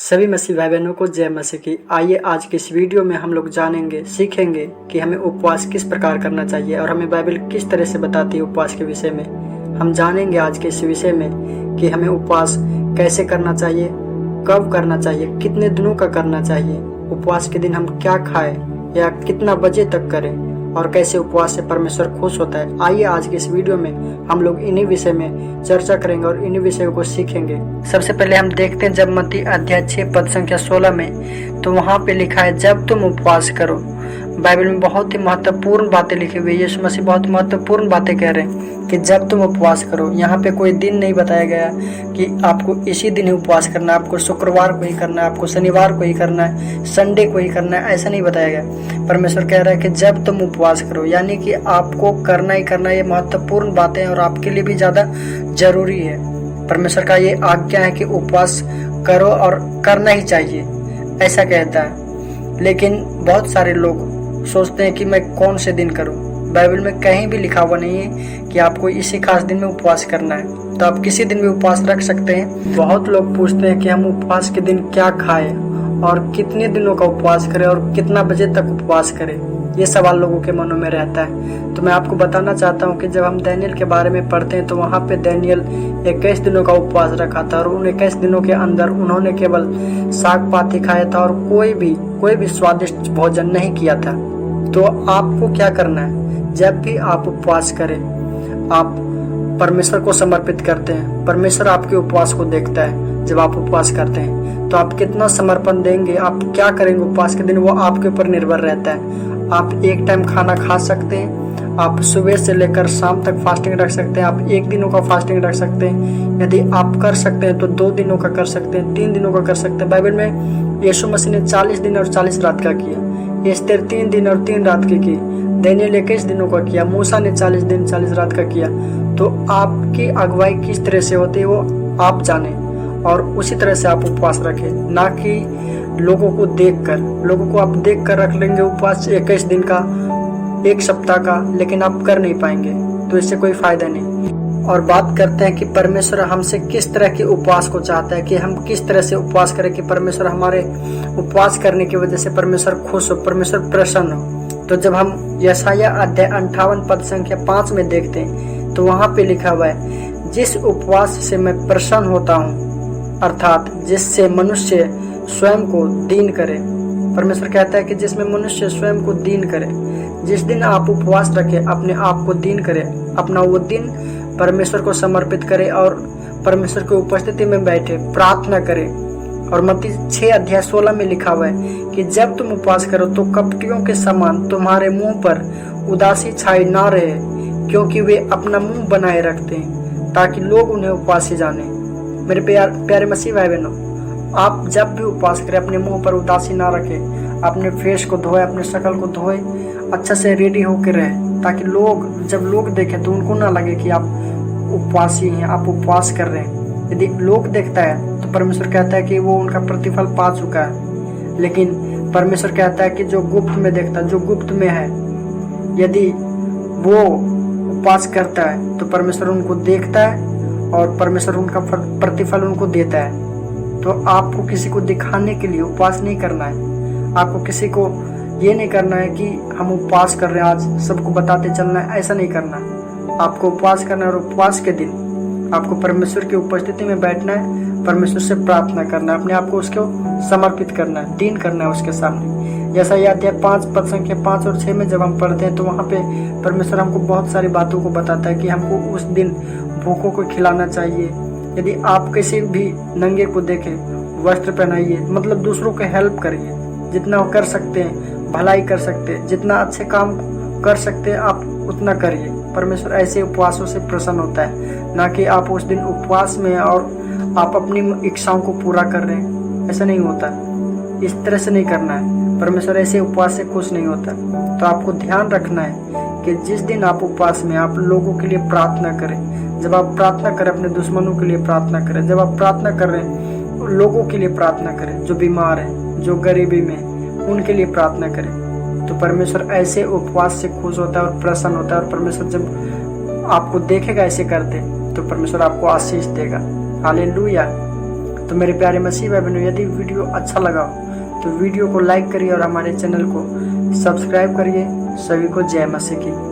सभी मसीह भाई बहनों को जय मसीह की। आइए आज के इस वीडियो में हम लोग जानेंगे, सीखेंगे कि हमें उपवास किस प्रकार करना चाहिए और हमें बाइबल किस तरह से बताती है उपवास के विषय में। हम जानेंगे आज के इस विषय में कि हमें उपवास कैसे करना चाहिए, कब करना चाहिए, कितने दिनों का करना चाहिए, उपवास के दिन हम क्या खाएं या कितना बजे तक करें और कैसे उपवास से परमेश्वर खुश होता है। आइए आज के इस वीडियो में हम लोग इन्हीं विषय में चर्चा करेंगे और इन्हीं विषयों को सीखेंगे। सबसे पहले हम देखते हैं जब मत्ती अध्याय 6 पद संख्या 16 में, तो वहाँ पे लिखा है जब तुम उपवास करो। बाइबल में बहुत ही महत्वपूर्ण बातें लिखी हुई है। यीशु मसीह बहुत महत्वपूर्ण बातें कह रहे हैं कि जब तुम उपवास करो। यहाँ पे कोई दिन नहीं बताया गया कि आपको इसी दिन ही उपवास करना है, आपको शुक्रवार को ही करना है, आपको शनिवार को ही करना है, संडे को ही करना है, ऐसा नहीं बताया गया। परमेश्वर कह रहा है कि जब तुम उपवास करो, यानी कि आपको करना ही करना। ये महत्वपूर्ण बातें और आपके लिए भी ज़्यादा जरूरी है। परमेश्वर का ये आज्ञा है कि उपवास करो और करना ही चाहिए, ऐसा कहता है। लेकिन बहुत सारे लोग सोचते हैं कि मैं कौन से दिन करूं। बाइबल में कहीं भी लिखा हुआ नहीं है कि आपको इसी खास दिन में उपवास करना है, तो आप किसी दिन भी उपवास रख सकते हैं। बहुत लोग पूछते हैं कि हम उपवास के दिन क्या खाएं और कितने दिनों का उपवास करें और कितना बजे तक उपवास करें। ये सवाल लोगों के मनों में रहता है। तो मैं आपको बताना चाहता हूँ कि जब हम दानियेल के बारे में पढ़ते हैं तो वहाँ पे दानियेल 21 दिनों का उपवास रखा था और उन 21 दिनों के अंदर उन्होंने केवल साग पाती खाया था और कोई भी स्वादिष्ट भोजन नहीं किया था। तो आपको क्या करना है, जब भी आप उपवास करें, आप परमेश्वर को समर्पित करते हैं। परमेश्वर आपके उपवास को देखता है। जब आप उपवास करते हैं तो आप कितना समर्पण देंगे, आप क्या करेंगे उपवास के दिन, वो आपके ऊपर निर्भर रहता है। आप एक टाइम खाना खा सकते हैं, आप सुबह से लेकर शाम तक फास्टिंग रख सकते हैं, आप 1 दिनों का फास्टिंग रख सकते हैं। यदि आप कर सकते हैं तो 2 दिनों का कर सकते हैं, 3 दिनों का कर सकते हैं। बाइबल में यीशु मसीह ने 40 दिन और 40 रात का किया, एस्तेर 3 दिन और 3 रात की दानियेल 21 दिनों का किया, मूसा ने 40 दिन 40 रात का किया। तो आपकी अगुवाई किस तरह से होती है वो आप जाने और उसी तरह से आप उपवास रखें, ना कि लोगों को देखकर। लोगों को आप देखकर रख लेंगे उपवास 21 दिन का, 1 सप्ताह का, लेकिन आप कर नहीं पाएंगे, तो इससे कोई फायदा नहीं। और बात करते हैं कि परमेश्वर हमसे किस तरह के उपवास को चाहता है, कि हम किस तरह से उपवास करें कि परमेश्वर हमारे उपवास करने की वजह से परमेश्वर खुश हो, परमेश्वर प्रसन्न हो। तो जब हम यशाया अध्याय 58 पद संख्या 5 में देखते हैं तो वहाँ पे लिखा हुआ है, जिस उपवास से मैं प्रसन्न होता हूँ, अर्थात जिससे मनुष्य स्वयं को दीन करे। परमेश्वर कहता है कि जिसमें मनुष्य स्वयं को दीन करे। जिस दिन आप उपवास रखें, अपने आप को दीन करे, अपना वो दिन परमेश्वर को समर्पित करे और परमेश्वर की उपस्थिति में बैठे प्रार्थना करे। और मत्ती 6 अध्याय 16 में लिखा हुआ है कि जब तुम उपवास करो तो कपटियों के समान तुम्हारे मुंह पर उदासी छाई ना रहे, क्योंकि वे अपना मुंह बनाए रखते हैं ताकि लोग उन्हें उपवासी जाने। मेरे प्यारे मसीह भाई बहनों, आप जब भी उपवास करें अपने मुंह पर उदासी ना रखें, अपने फेस को धोए, अपने शक्ल को धोए, अच्छा से रेडी होकर रहे, ताकि जब लोग देखें तो उनको ना लगे कि आप उपवासी हैं, आप उपवास कर रहे हैं। यदि लोग देखता है तो परमेश्वर कहता है कि वो उनका प्रतिफल पा चुका है। लेकिन परमेश्वर कहता है कि जो गुप्त में देखता है, जो गुप्त में है, यदि वो उपवास करता है तो परमेश्वर उनको देखता है और परमेश्वर उनका प्रतिफल उनको देता है। तो आपको किसी को दिखाने के लिए उपवास नहीं करना है। आपको किसी को ये नहीं करना है कि हम उपवास कर रहे हैं, आज सबको बताते चलना है, ऐसा नहीं करना। आपको उपवास करना है और उपवास के दिन आपको परमेश्वर की उपस्थिति में बैठना है, परमेश्वर से प्रार्थना करना है, अपने आप को उसको समर्पित करना है, दीन करना है उसके सामने। जैसा ये अध्याय 5 पद संख्या 5 और 6 में जब हम पढ़ते हैं तो वहाँ पे परमेश्वर हमको बहुत सारी बातों को बताता है कि हमको उस दिन भूखों को खिलाना चाहिए। यदि आप किसी भी नंगे को देखें, वस्त्र पहनाइए, मतलब दूसरों को हेल्प करिए, जितना कर सकते हैं भलाई कर सकते हैं, जितना अच्छे काम कर सकते हैं आप उतना करिए। परमेश्वर ऐसे उपवासों से प्रसन्न होता है, ना कि आप उस दिन उपवास में और आप अपनी इच्छाओं को पूरा कर रहे हैं, ऐसा नहीं होता। इस तरह से नहीं करना है। परमेश्वर ऐसे उपवास से खुश नहीं होता। तो आपको ध्यान रखना है कि जिस दिन आप उपवास में आप लोगों के लिए प्रार्थना करें। जब आप प्रार्थना करें अपने दुश्मनों के लिए प्रार्थना करें, जब आप प्रार्थना कर रहे हैं लोगों के लिए प्रार्थना करें, जो बीमार हैं, जो गरीबी में, उनके लिए प्रार्थना करें। तो परमेश्वर ऐसे उपवास से खुश होता है और प्रसन्न होता है। और परमेश्वर जब आपको देखेगा ऐसे करते तो परमेश्वर आपको आशीष देगा। हालेलुया। तो मेरे प्यारे मसीह भाई बहनों, यदि वीडियो अच्छा लगा तो वीडियो को लाइक करिए और हमारे चैनल को सब्सक्राइब करिए। सभी को जय मसीह की।